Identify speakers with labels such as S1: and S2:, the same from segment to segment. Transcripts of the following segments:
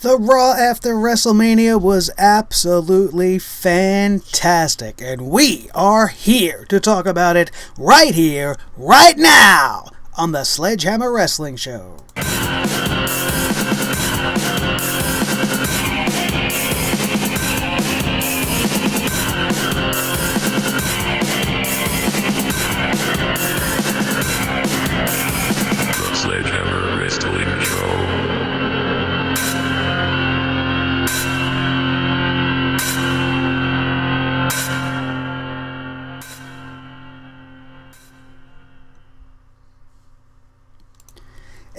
S1: The Raw after WrestleMania was absolutely fantastic, and we are here to talk about it right here, right now, on the Sledgehammer Wrestling Show.
S2: The Sledgehammer Wrestling Show.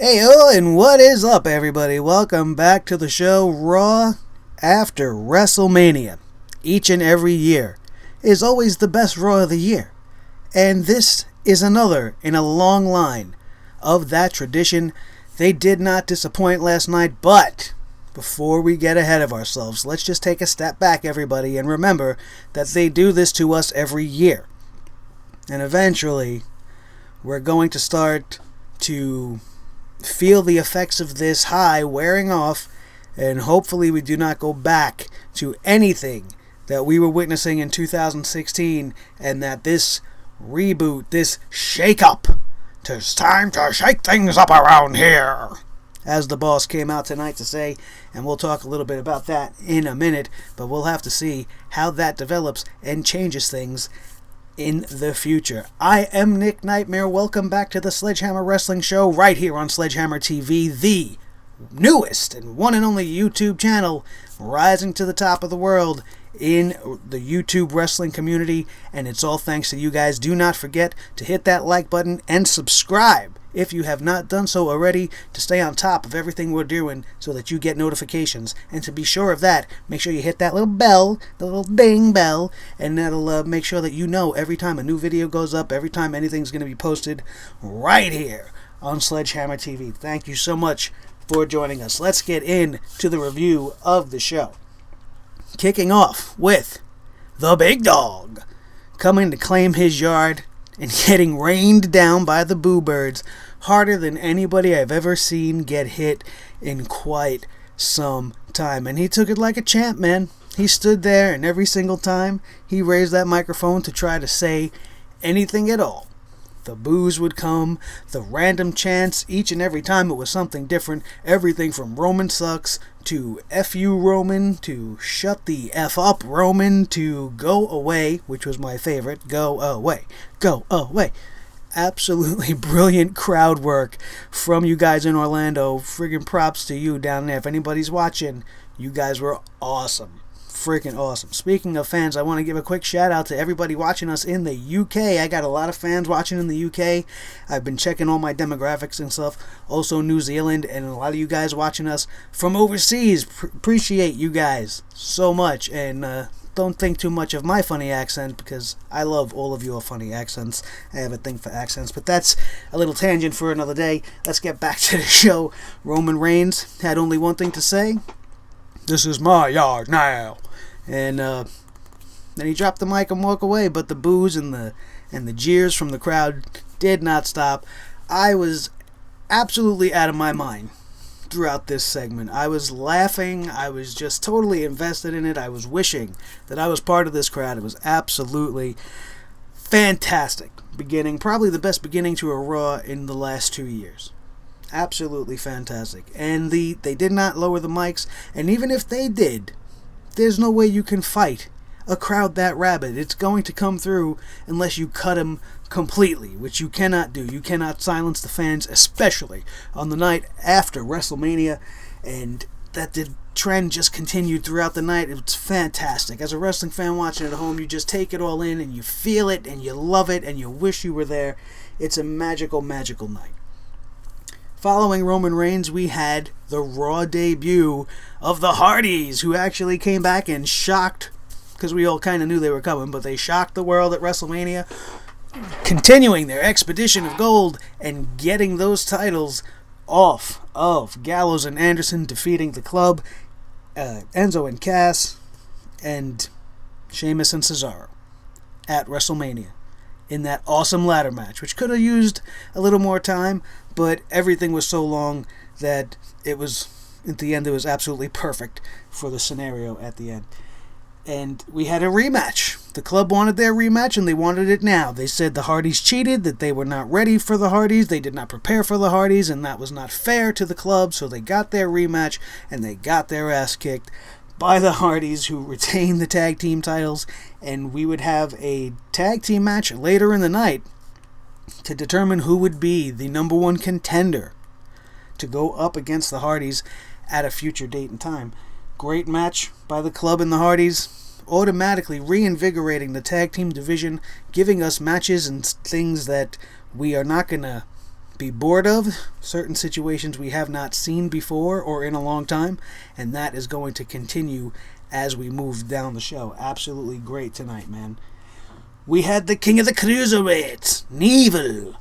S1: Heyo, and what is up, everybody? Welcome back to the show Raw after WrestleMania. Each and every year is always the best Raw of the year. And this is another in a long line of that tradition. They did not disappoint last night, but before we get ahead of ourselves, let's just take a step back, everybody, and remember that they do this to us every year. And eventually, we're going to start to feel the effects of this high wearing off, and hopefully we do not go back to anything that we were witnessing in 2016, and that this reboot, this shake-up, "'tis time to shake things up around here," as the boss came out tonight to say, and we'll talk a little bit about that in a minute, but we'll have to see how that develops and changes things in the future. I am Nick Nightmare. Welcome back to the Sledgehammer Wrestling Show right here on Sledgehammer TV, the newest and one and only YouTube channel rising to the top of the world in the YouTube wrestling community, and it's all thanks to you guys. Do not forget to hit that like button and subscribe if you have not done so already, to stay on top of everything we're doing so that you get notifications. And to be sure of that, make sure you hit that little bell, the little ding bell, and that'll make sure that you know every time a new video goes up, every time anything's going to be posted right here on Sledgehammer TV. Thank you so much for joining us. Let's get into the review of the show. Kicking off with the big dog coming to claim his yard and getting rained down by the Boo Birds harder than anybody I've ever seen get hit in quite some time. And he took it like a champ, man. He stood there, and every single time he raised that microphone to try to say anything at all, the boos would come, the random chants. Each and every time it was something different. Everything from Roman sucks to F you Roman to shut the F up Roman to go away, which was my favorite. Go away. Go away. Absolutely brilliant crowd work from you guys in Orlando. Friggin' props to you down there. If anybody's watching, you guys were awesome. Freaking awesome. Speaking of fans, I want to give a quick shout out to everybody watching us in the UK. I got a lot of fans watching in the UK. I've been checking all my demographics and stuff. Also New Zealand, and a lot of you guys watching us from overseas. Appreciate you guys so much, and don't think too much of my funny accent, because I love all of your funny accents. I have a thing for accents, but that's a little tangent for another day. Let's get back to the show. Roman Reigns had only one thing to say: "This is my yard now." And then he dropped the mic and walked away, but the boos and the jeers from the crowd did not stop. I was absolutely out of my mind throughout this segment. I was laughing. I was just totally invested in it. I was wishing that I was part of this crowd. It was absolutely fantastic beginning. Probably the best beginning to a Raw in the last 2 years. Absolutely fantastic. And they did not lower the mics, and even if they did, there's no way you can fight a crowd that rabid. It's going to come through unless you cut them completely, which you cannot do. You cannot silence the fans, especially on the night after WrestleMania, and that trend just continued throughout the night. It's fantastic. As a wrestling fan watching at home, you just take it all in, and you feel it, and you love it, and you wish you were there. It's a magical, magical night. Following Roman Reigns, we had the Raw debut of the Hardys, who actually came back and shocked, because we all kind of knew they were coming, but they shocked the world at WrestleMania, continuing their expedition of gold and getting those titles off of Gallows and Anderson, defeating the Club, Enzo and Cass, and Sheamus and Cesaro at WrestleMania in that awesome ladder match, which could have used a little more time, but everything was so long that it was at the end, it was absolutely perfect for the scenario at the end. And we had a rematch. The club wanted their rematch, and they wanted it now. They said the Hardys cheated, that they were not ready for the Hardys, they did not prepare for the Hardys, and that was not fair to the club, so they got their rematch, and they got their ass kicked by the Hardys, who retained the tag team titles, and we would have a tag team match later in the night to determine who would be the number one contender to go up against the Hardys at a future date and time. Great match by the club and the Hardys, automatically reinvigorating the tag team division, giving us matches and things that we are not going to be bored of, certain situations we have not seen before or in a long time, and that is going to continue as we move down the show. Absolutely great tonight, man. We had the king of the cruiserweights, Neville,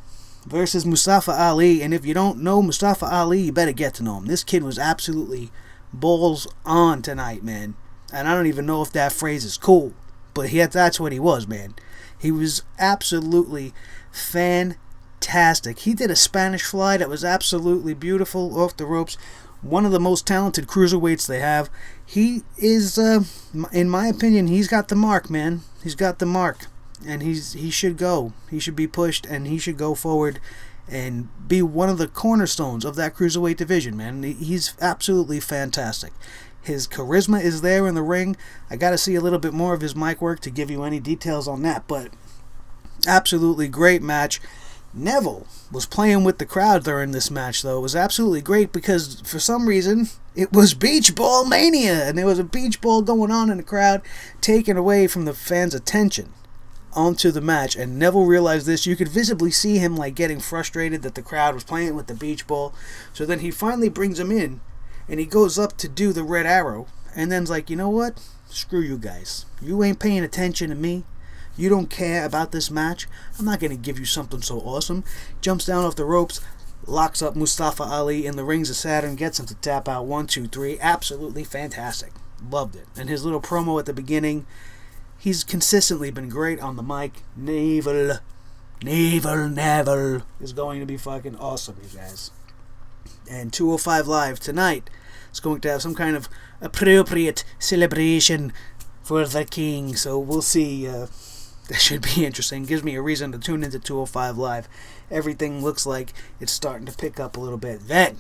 S1: versus Mustafa Ali, and if you don't know Mustafa Ali, you better get to know him. This kid was absolutely balls on tonight, man. And I don't even know if that phrase is cool, but that's what he was, man. He was absolutely fantastic. He did a Spanish fly that was absolutely beautiful off the ropes. One of the most talented cruiserweights they have. He is, in my opinion, he's got the mark, man. He's got the mark, and he should go. He should be pushed, and he should go forward and be one of the cornerstones of that cruiserweight division, man. He's absolutely fantastic. His charisma is there in the ring. I got to see a little bit more of his mic work to give you any details on that, but absolutely great match. Neville was playing with the crowd during this match, though. It was absolutely great because, for some reason, it was Beach Ball Mania, and there was a beach ball going on in the crowd, taking away from the fans' attention onto the match, and Neville realized this. You could visibly see him getting frustrated that the crowd was playing with the beach ball. So then he finally brings him in, and he goes up to do the red arrow, and then's like, you know what? Screw you guys. You ain't paying attention to me. You don't care about this match. I'm not going to give you something so awesome. Jumps down off the ropes, locks up Mustafa Ali in the rings of Saturn, gets him to tap out 1, 2, 3. Absolutely fantastic. Loved it. And his little promo at the beginning, he's consistently been great on the mic. Neville is going to be fucking awesome, you guys. And 205 Live tonight is going to have some kind of appropriate celebration for the king. So we'll see. That should be interesting. Gives me a reason to tune into 205 Live. Everything looks like it's starting to pick up a little bit. Then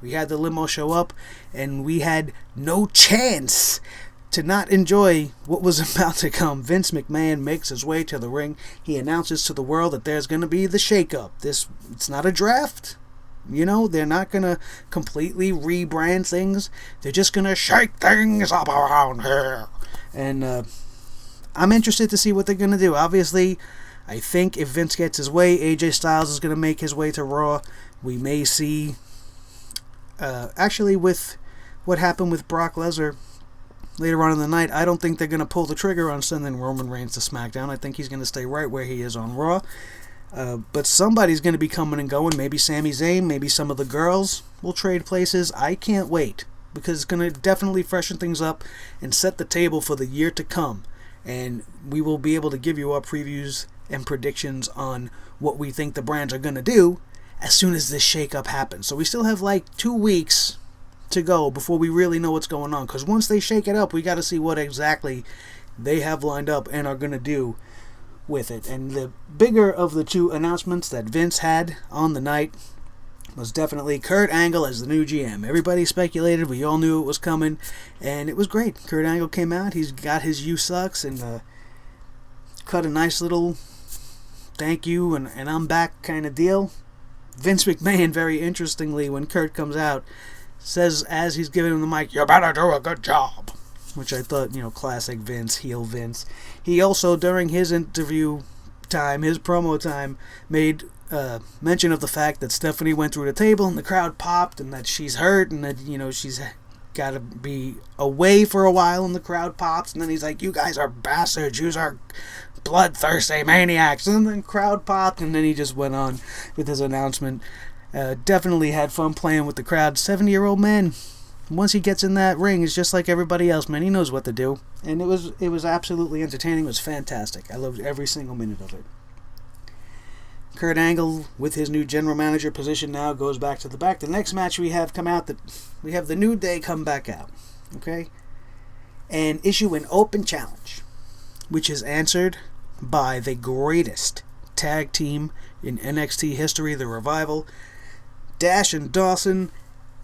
S1: we had the limo show up, and we had no chance to not enjoy what was about to come. Vince McMahon makes his way to the ring. He announces to the world that there's going to be the shake-up. It's not a draft. You know, they're not going to completely rebrand things. They're just going to shake things up around here. And I'm interested to see what they're going to do. Obviously, I think if Vince gets his way, AJ Styles is going to make his way to Raw. We may see, actually with what happened with Brock Lesnar later on in the night, I don't think they're going to pull the trigger on sending Roman Reigns to SmackDown. I think he's going to stay right where he is on Raw. But somebody's going to be coming and going. Maybe Sami Zayn, maybe some of the girls will trade places. I can't wait, because it's going to definitely freshen things up and set the table for the year to come. And we will be able to give you our previews and predictions on what we think the brands are going to do as soon as this shake-up happens. So we still have 2 weeks to go before we really know what's going on. Because once they shake it up, we got to see what exactly they have lined up and are going to do with it. And the bigger of the two announcements that Vince had on the night was definitely Kurt Angle as the new GM. Everybody speculated, we all knew it was coming, and it was great. Kurt Angle came out, he's got his "you sucks" and cut a nice little thank you and I'm back kind of deal. Vince McMahon, very interestingly, when Kurt comes out, says as he's giving him the mic, "You better do a good job," which I thought, classic Vince, heel Vince. He also, during his interview time, his promo time, made mention of the fact that Stephanie went through the table and the crowd popped, and that she's hurt, and that she's got to be away for a while, and the crowd pops, and then he's like, "You guys are bastards, you are bloodthirsty maniacs," and then the crowd popped, and then he just went on with his announcement. Definitely had fun playing with the crowd. 70-year-old man, once he gets in that ring, is just like everybody else, man. He knows what to do, and it was absolutely entertaining. It was fantastic. I loved every single minute of it. Kurt Angle, with his new general manager position now, goes back to the back. The next match we have come out, we have the New Day come back out, okay, and issue an open challenge, which is answered by the greatest tag team in NXT history, the Revival. Dash and Dawson,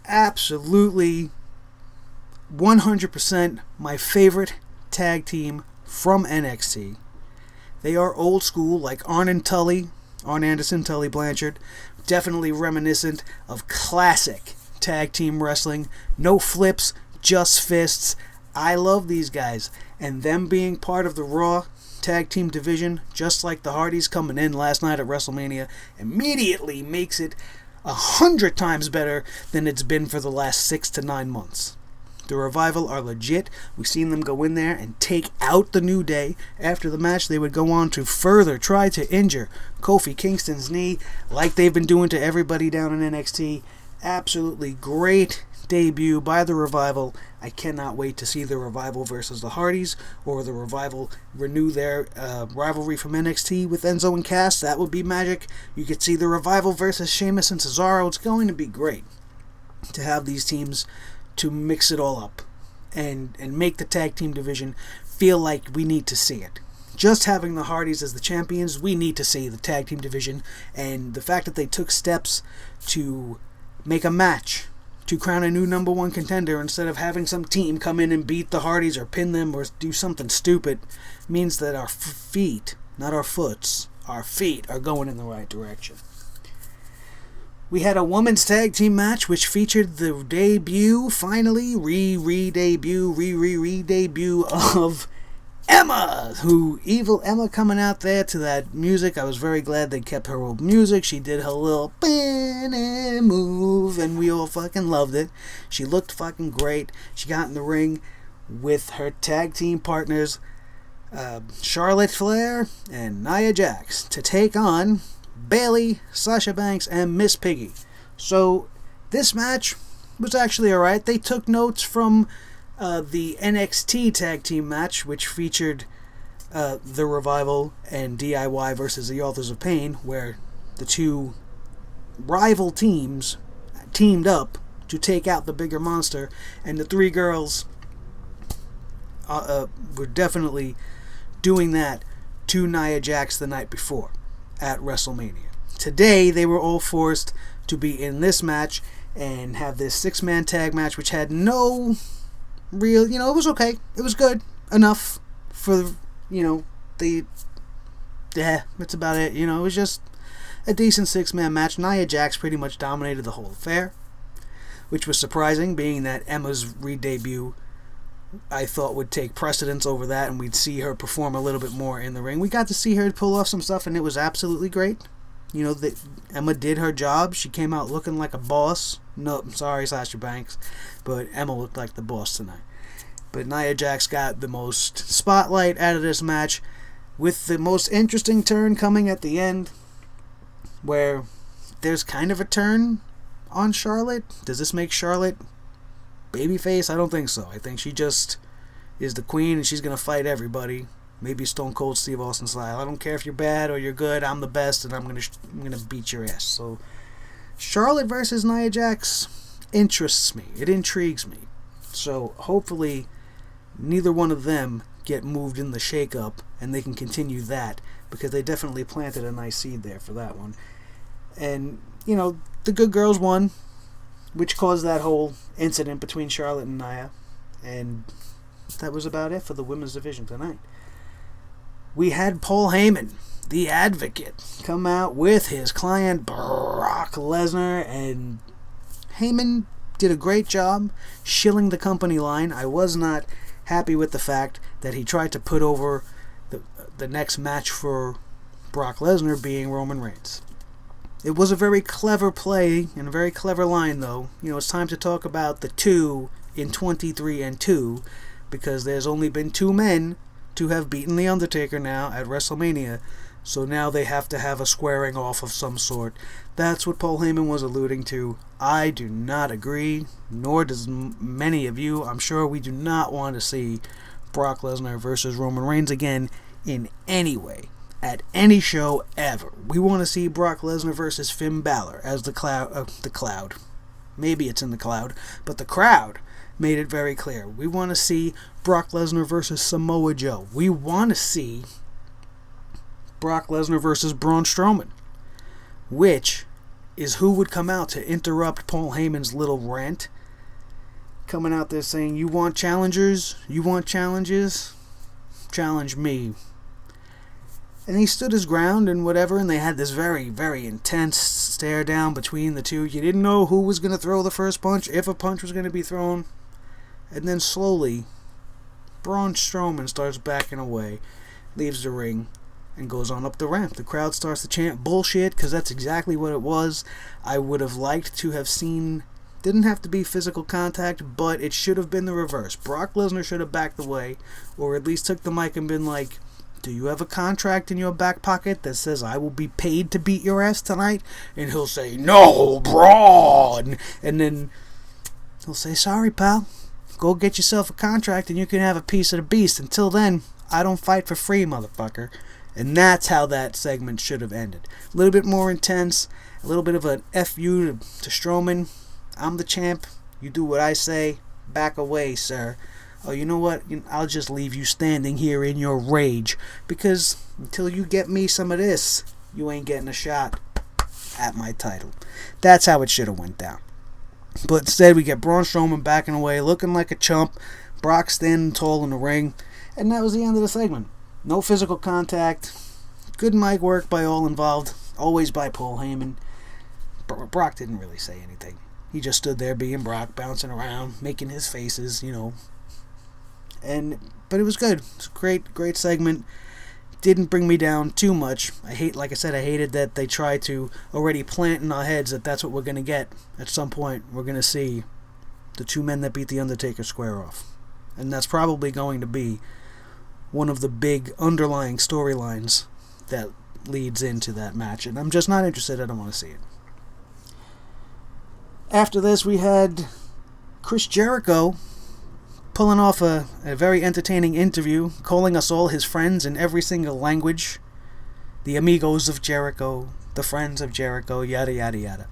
S1: absolutely 100% my favorite tag team from NXT. They are old school, like Arn Anderson, Tully Blanchard. Definitely reminiscent of classic tag team wrestling. No flips, just fists. I love these guys. And them being part of the Raw tag team division, just like the Hardys coming in last night at WrestleMania, immediately makes it 100 times better than it's been for the last 6 to 9 months. The Revival are legit. We've seen them go in there and take out the New Day. After the match, they would go on to further try to injure Kofi Kingston's knee, like they've been doing to everybody down in NXT. Absolutely great debut by the Revival. I cannot wait to see the Revival versus the Hardys, or the Revival renew their rivalry from NXT with Enzo and Cass. That would be magic. You could see the Revival versus Sheamus and Cesaro. It's going to be great to have these teams to mix it all up and make the tag team division feel like we need to see it. Just having the Hardys as the champions, we need to see the tag team division, and the fact that they took steps to make a match to crown a new number one contender instead of having some team come in and beat the Hardys or pin them or do something stupid means that our feet, not our foots, our feet are going in the right direction. We had a women's tag team match which featured the debut, finally, re-debut of Emma, Evil Emma coming out there to that music. I was very glad they kept her old music. She did her little move, and we all fucking loved it. She looked fucking great. She got in the ring with her tag team partners, Charlotte Flair and Nia Jax, to take on Bayley, Sasha Banks, and Miss Piggy. So this match was actually alright. They took notes from the NXT tag team match, which featured the Revival and DIY versus the Authors of Pain, where the two rival teams teamed up to take out the bigger monster, and the three girls were definitely doing that to Nia Jax the night before at WrestleMania. Today, they were all forced to be in this match and have this 6-man tag match, which had no real, it was okay. It was good enough for, that's about it. It was just a decent 6-man match. Nia Jax pretty much dominated the whole affair, which was surprising, being that Emma's re-debut I thought would take precedence over that, and we'd see her perform a little bit more in the ring. We got to see her pull off some stuff, and it was absolutely great. Emma did her job. She came out looking like a boss. No, I'm sorry, Sasha Banks, but Emma looked like the boss tonight. But Nia Jax got the most spotlight out of this match, with the most interesting turn coming at the end, where there's kind of a turn on Charlotte. Does this make Charlotte babyface? I don't think so. I think she just is the queen, and she's going to fight everybody. Maybe Stone Cold Steve Austin style. I don't care if you're bad or you're good. I'm the best, and I'm gonna beat your ass. So Charlotte versus Nia Jax interests me. It intrigues me. So hopefully neither one of them get moved in the shake-up, and they can continue that, because they definitely planted a nice seed there for that one. And, the good girls won, which caused that whole incident between Charlotte and Nia. And that was about it for the women's division tonight. We had Paul Heyman, the Advocate, come out with his client Brock Lesnar, and Heyman did a great job shilling the company line. I was not happy with the fact that he tried to put over the next match for Brock Lesnar being Roman Reigns. It was a very clever play and a very clever line, though. It's time to talk about the 2 in 23-2, because there's only been 2 men to have beaten The Undertaker now at WrestleMania, so now they have to have a squaring off of some sort. That's what Paul Heyman was alluding to. I do not agree, nor does many of you. I'm sure we do not want to see Brock Lesnar versus Roman Reigns again in any way, at any show ever. We want to see Brock Lesnar versus Finn Balor as the cloud. Maybe it's in the cloud, but the crowd made it very clear. We want to see Brock Lesnar versus Samoa Joe. We want to see Brock Lesnar versus Braun Strowman, which is who would come out to interrupt Paul Heyman's little rant, coming out there saying, you want challengers? You want challenges? Challenge me. And he stood his ground and whatever, and they had this very, very intense stare down between the two. You didn't know who was going to throw the first punch, if a punch was going to be thrown. And then slowly, Braun Strowman starts backing away, leaves the ring, and goes on up the ramp. The crowd starts to chant bullshit, because that's exactly what it was. I would have liked to have seen, didn't have to be physical contact, but it should have been the reverse. Brock Lesnar should have backed away, or at least took the mic and been like, do you have a contract in your back pocket that says I will be paid to beat your ass tonight? And he'll say, no, Braun! And then he'll say, sorry, pal. Go get yourself a contract and you can have a piece of the beast. Until then, I don't fight for free, motherfucker. And that's how that segment should have ended. A little bit more intense, a little bit of an F-U to Strowman. I'm the champ. You do what I say. Back away, sir. Oh, you know what? I'll just leave you standing here in your rage. Because until you get me some of this, you ain't getting a shot at my title. That's how it should have went down. But instead, we get Braun Strowman backing away, looking like a chump. Brock standing tall in the ring. And that was the end of the segment. No physical contact. Good mic work by all involved. Always by Paul Heyman. Brock didn't really say anything. He just stood there being Brock, bouncing around, making his faces, But it was good. It's a great segment. Didn't bring me down too much. I hated that they tried to already plant in our heads that that's what we're going to get. At some point, we're going to see the two men that beat The Undertaker square off. And that's probably going to be one of the big underlying storylines that leads into that match. And I'm just not interested. I don't want to see it. After this, we had Chris Jericho pulling off a very entertaining interview, calling us all his friends in every single language. The amigos of Jericho, the friends of Jericho, yada yada yada.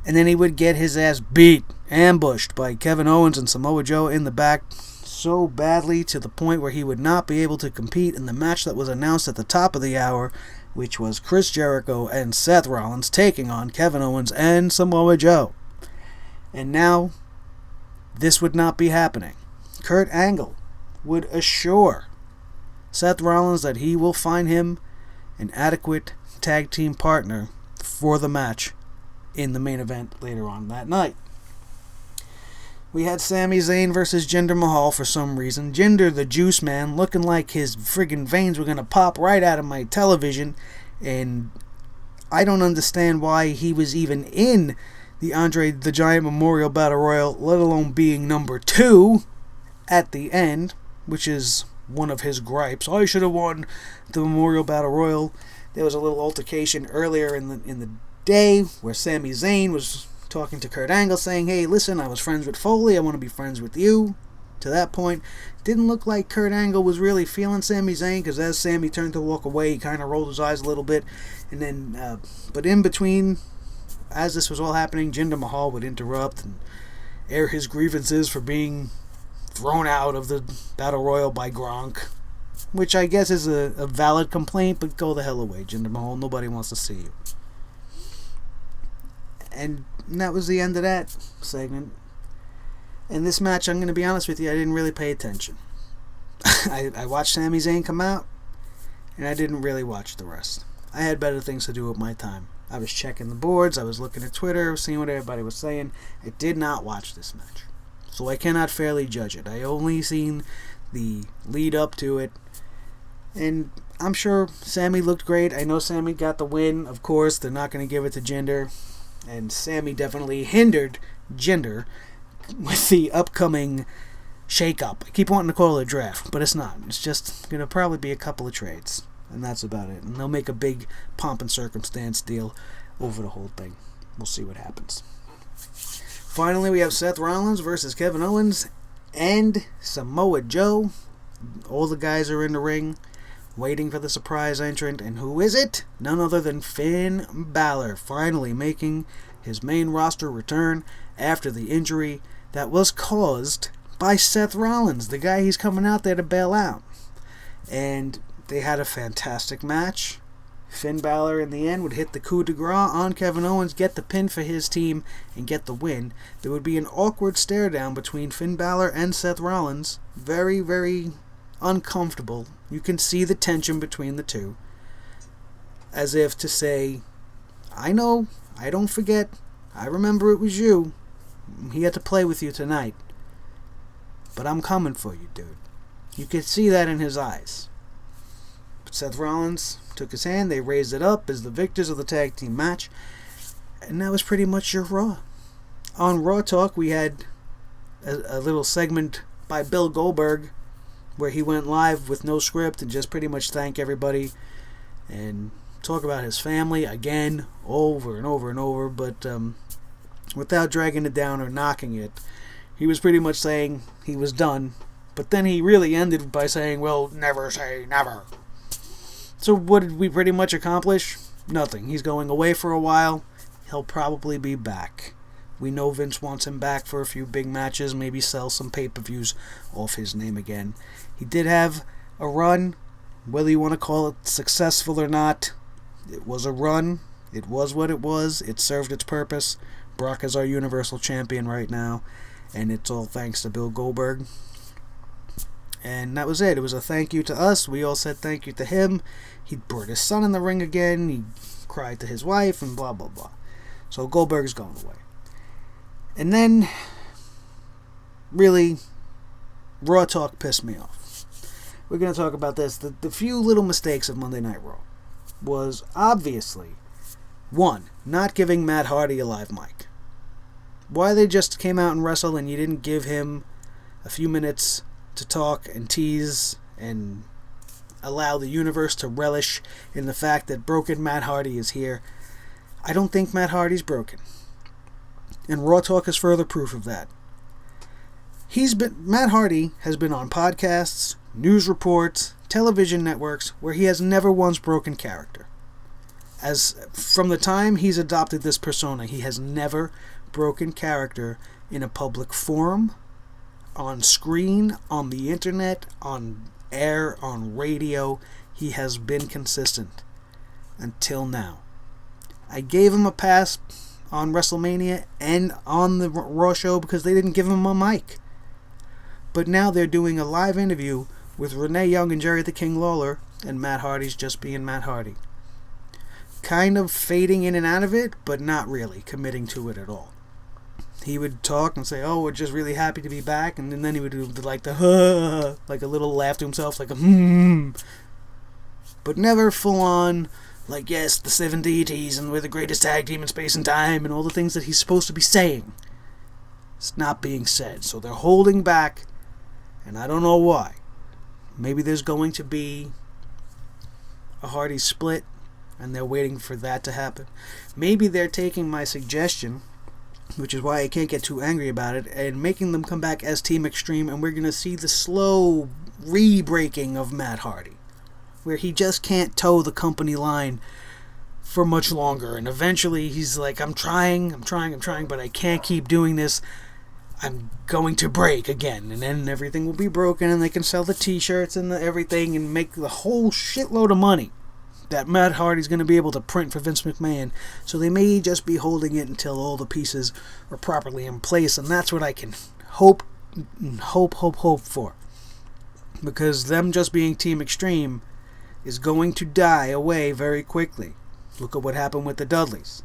S1: And then he would get his ass beat, ambushed by Kevin Owens and Samoa Joe in the back so badly to the point where he would not be able to compete in the match that was announced at the top of the hour, which was Chris Jericho and Seth Rollins taking on Kevin Owens and Samoa Joe. And now, this would not be happening. Kurt Angle would assure Seth Rollins that he will find him an adequate tag team partner for the match in the main event later on that night. We had Sami Zayn versus Jinder Mahal for some reason. Jinder, the juice man, looking like his friggin' veins were going to pop right out of my television. And I don't understand why he was even in the Andre the Giant Memorial Battle Royal, let alone being number 2 at the end, which is one of his gripes. I should have won the Memorial Battle Royal. There was a little altercation earlier in the day where Sami Zayn was talking to Kurt Angle saying, hey, listen, I was friends with Foley, I want to be friends with you. To that point, didn't look like Kurt Angle was really feeling Sami Zayn, because as Sami turned to walk away, he kind of rolled his eyes a little bit. And then, but in between, as this was all happening, Jinder Mahal would interrupt and air his grievances for being thrown out of the Battle Royal by Gronk, which I guess is a valid complaint, but go the hell away, Jinder Mahal. Nobody wants to see you. And that was the end of that segment. And this match, I'm going to be honest with you, I didn't really pay attention. I watched Sami Zayn come out, and I didn't really watch the rest. I had better things to do with my time. I was checking the boards, I was looking at Twitter, seeing what everybody was saying. I did not watch this match. So I cannot fairly judge it. I only seen the lead up to it. And I'm sure Sami looked great. I know Sami got the win. Of course, they're not going to give it to Jinder. And Sami definitely hindered Jinder with the upcoming shake-up. I keep wanting to call it a draft, but it's not. It's just going to probably be a couple of trades. And that's about it. And they'll make a big pomp and circumstance deal over the whole thing. We'll see what happens. Finally, we have Seth Rollins versus Kevin Owens and Samoa Joe. All the guys are in the ring. waiting for the surprise entrant, and who is it? None other than Finn Balor, finally making his main roster return after the injury that was caused by Seth Rollins, the guy he's coming out there to bail out. And they had a fantastic match. Finn Balor in the end would hit the coup de grace on Kevin Owens, get the pin for his team, and get the win. There would be an awkward stare down between Finn Balor and Seth Rollins. Very, very uncomfortable. You can see the tension between the two. As if to say, I know, I don't forget, I remember it was you. I'm here to play with you tonight. But I'm coming for you, dude. You could see that in his eyes. But Seth Rollins took his hand, they raised it up as the victors of the tag team match, and that was pretty much your Raw. On Raw Talk, we had a little segment by Bill Goldberg where he went live with no script and just pretty much thank everybody and talk about his family again, over and over and over, but without dragging it down or knocking it. He was pretty much saying he was done, but then he really ended by saying, well, never say never. So what did we pretty much accomplish? Nothing. He's going away for a while. He'll probably be back. We know Vince wants him back for a few big matches, maybe sell some pay-per-views off his name again. He did have a run, whether you want to call it successful or not. It was a run. It was what it was. It served its purpose. Brock is our Universal Champion right now, and it's all thanks to Bill Goldberg. And that was it. It was a thank you to us. We all said thank you to him. He brought his son in the ring again. He cried to his wife and blah, blah, blah. So Goldberg's going away. And then, really, Raw Talk pissed me off. We're going to talk about this. The few little mistakes of Monday Night Raw was obviously, one, not giving Matt Hardy a live mic. Why they just came out and wrestled and you didn't give him a few minutes to talk and tease and allow the universe to relish in the fact that broken Matt Hardy is here. I don't think Matt Hardy's broken. And Raw Talk is further proof of that. Matt Hardy has been on podcasts, news reports, television networks where he has never once broken character. As from the time he's adopted this persona, he has never broken character in a public forum, on screen, on the internet, on air, on radio. He has been consistent until now. I gave him a pass on Wrestlemania and on the Raw show because they didn't give him a mic. But now they're doing a live interview with Renee Young and Jerry the King Lawler, and Matt Hardy's just being Matt Hardy. Kind of fading in and out of it, but not really committing to it at all. He would talk and say, oh, we're just really happy to be back, and then he would do like the like a little laugh to himself, like a but never full on, like, yes, the 7 deities, and we're the greatest tag team in space and time, and all the things that he's supposed to be saying. It's not being said, so they're holding back, and I don't know why. Maybe there's going to be a Hardy split, and they're waiting for that to happen. Maybe they're taking my suggestion, which is why I can't get too angry about it, and making them come back as Team Extreme, and we're going to see the slow re-breaking of Matt Hardy, where he just can't toe the company line for much longer, and eventually he's like, I'm trying, but I can't keep doing this. I'm going to break again, and then everything will be broken, and they can sell the t-shirts and everything and make the whole shitload of money that Matt Hardy's going to be able to print for Vince McMahon. So they may just be holding it until all the pieces are properly in place, and that's what I can hope for. Because them just being Team Extreme is going to die away very quickly. Look at what happened with the Dudleys.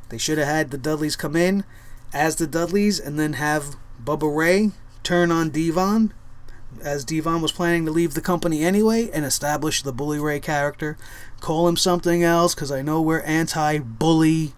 S1: They should have had the Dudleys come in as the Dudleys and then have Bubba Ray turn on Devon, as Devon was planning to leave the company anyway, and establish the Bully Ray character. Call him something else, because I know we're anti-bully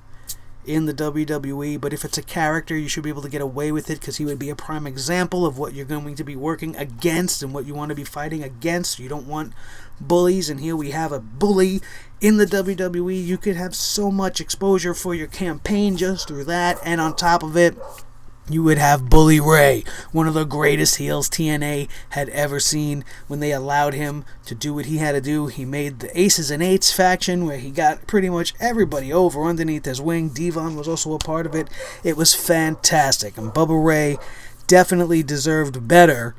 S1: in the WWE, but if it's a character, you should be able to get away with it, because he would be a prime example of what you're going to be working against and what you want to be fighting against. You don't want bullies, and here we have a bully in the WWE. You could have so much exposure for your campaign just through that, and on top of it, You would have Bully Ray, one of the greatest heels TNA had ever seen. When they allowed him to do what he had to do, he made the Aces and Eights faction where he got pretty much everybody over underneath his wing. Devon was also a part of it. It was fantastic. And Bubba Ray definitely deserved better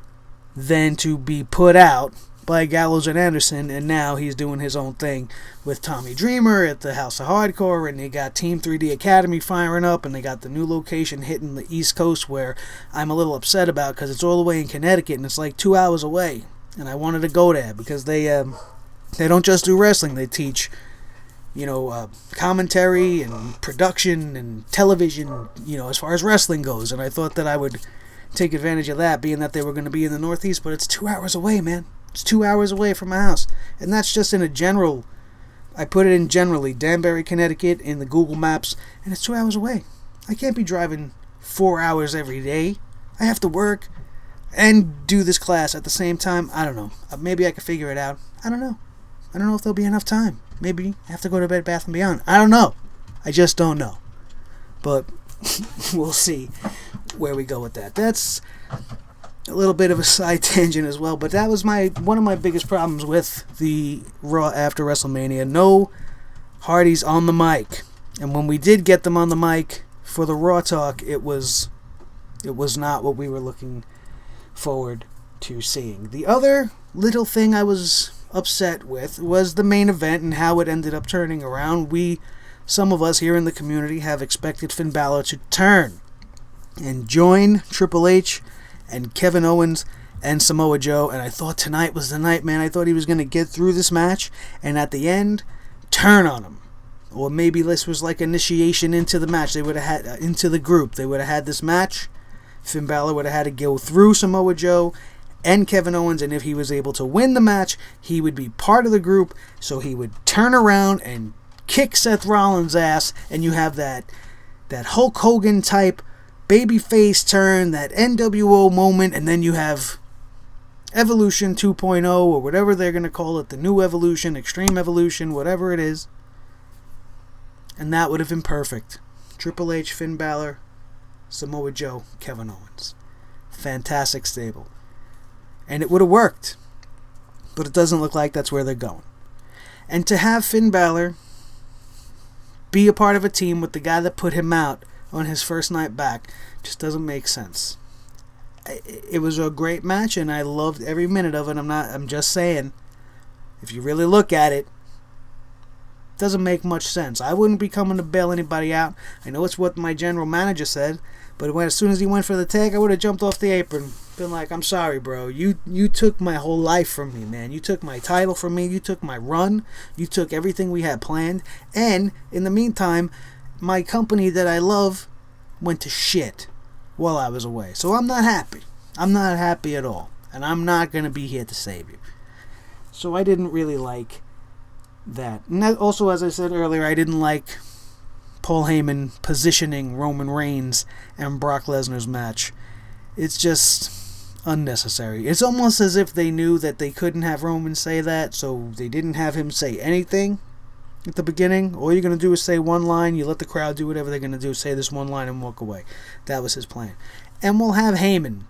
S1: than to be put out by Gallows and Anderson, and now he's doing his own thing with Tommy Dreamer at the House of Hardcore, and they got Team 3D Academy firing up, and they got the new location hitting the East Coast, where I'm a little upset about because it's all the way in Connecticut, and it's like 2 hours away, and I wanted to go there because they don't just do wrestling, they teach, commentary and production and television, as far as wrestling goes, and I thought that I would take advantage of that, being that they were going to be in the Northeast, but it's 2 hours away, man. It's 2 hours away from my house. And that's just in a general, I put it in generally, Danbury, Connecticut, in the Google Maps, and it's 2 hours away. I can't be driving 4 hours every day. I have to work and do this class at the same time. I don't know. Maybe I could figure it out. I don't know. I don't know if there'll be enough time. Maybe I have to go to Bed Bath & Beyond. I don't know. I just don't know. But we'll see where we go with that. That's a little bit of a side tangent as well, but that was one of my biggest problems with the Raw after WrestleMania. No Hardys on the mic, and when we did get them on the mic for the Raw talk, it was not what we were looking forward to seeing. The other little thing I was upset with was the main event and how it ended up turning around. Some of us here in the community have expected Finn Balor to turn and join Triple H and Kevin Owens and Samoa Joe, and I thought tonight was the night, man. I thought he was going to get through this match and at the end turn on him, or maybe this was like initiation into the match. They would have had into the group. They would have had this match. Finn Balor would have had to go through Samoa Joe and Kevin Owens, and if he was able to win the match, he would be part of the group, so he would turn around and kick Seth Rollins' ass, and you have that Hulk Hogan type babyface turn, that NWO moment, and then you have Evolution 2.0, or whatever they're going to call it, the new Evolution, Extreme Evolution, whatever it is, and that would have been perfect. Triple H, Finn Balor, Samoa Joe, Kevin Owens. Fantastic stable. And it would have worked, but it doesn't look like that's where they're going. And to have Finn Balor be a part of a team with the guy that put him out on his first night back just doesn't make sense. It was a great match, and I loved every minute of it. I'm just saying, if you really look at it, it doesn't make much sense. I wouldn't be coming to bail anybody out. I know it's what my general manager said, but as soon as he went for the tag, I would have jumped off the apron, been like, I'm sorry, bro. You took my whole life from me, man. You took my title from me. You took my run. You took everything we had planned. And in the meantime, my company that I love went to shit while I was away. So I'm not happy. I'm not happy at all. And I'm not going to be here to save you. So I didn't really like that. And that also, as I said earlier, I didn't like Paul Heyman positioning Roman Reigns and Brock Lesnar's match. It's just unnecessary. It's almost as if they knew that they couldn't have Roman say that, so they didn't have him say anything at the beginning. All you're going to do is say one line, you let the crowd do whatever they're going to do, say this one line and walk away. That was his plan. And we'll have Heyman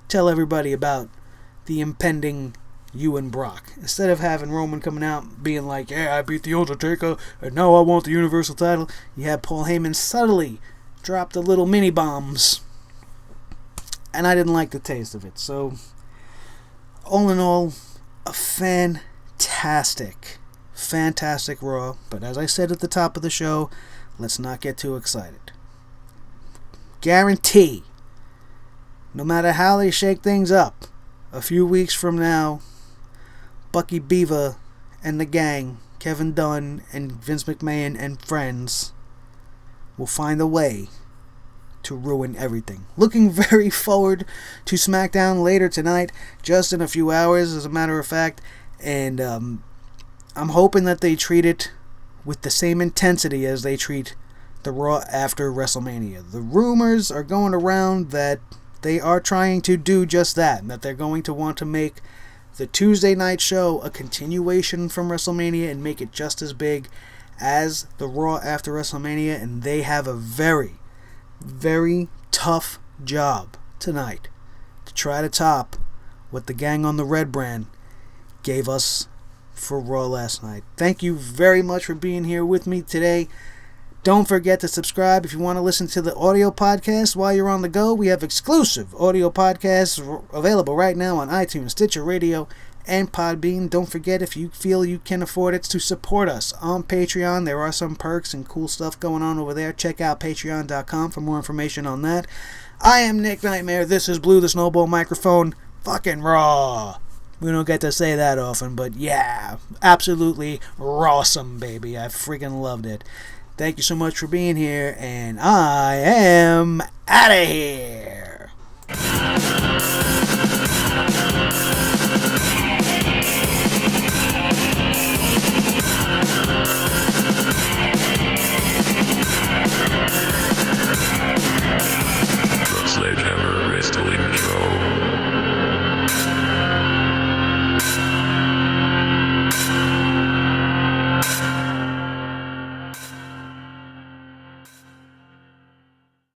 S1: tell everybody about the impending you and Brock. Instead of having Roman coming out being like, yeah, I beat The Undertaker, and now I want the Universal title, you have Paul Heyman subtly drop the little mini bombs. And I didn't like the taste of it. So, all in all, a fantastic Raw. But as I said at the top of the show, let's not get too excited. Guarantee, no matter how they shake things up, a few weeks from now, Bucky Beaver and the gang, Kevin Dunn and Vince McMahon and friends, will find a way to ruin everything. Looking very forward to SmackDown later tonight, just in a few hours, as a matter of fact, and I'm hoping that they treat it with the same intensity as they treat the Raw after WrestleMania. The rumors are going around that they are trying to do just that, and that they're going to want to make the Tuesday night show a continuation from WrestleMania and make it just as big as the Raw after WrestleMania, and they have a very, very tough job tonight to try to top what the gang on the red brand gave us for Raw last night. Thank you very much for being here with me today. Don't forget to subscribe if you want to listen to the audio podcast while you're on the go. We have exclusive audio podcasts available right now on iTunes, Stitcher Radio, and Podbean. Don't forget, if you feel you can afford it, to support us on Patreon. There are some perks and cool stuff going on over there. Check out patreon.com for more information on that. I am Nick Nightmare. This is Blue the Snowball Microphone. Fucking Raw. We don't get to say that often, but yeah, absolutely rawsome, baby. I freaking loved it. Thank you so much for being here, and I am out of here.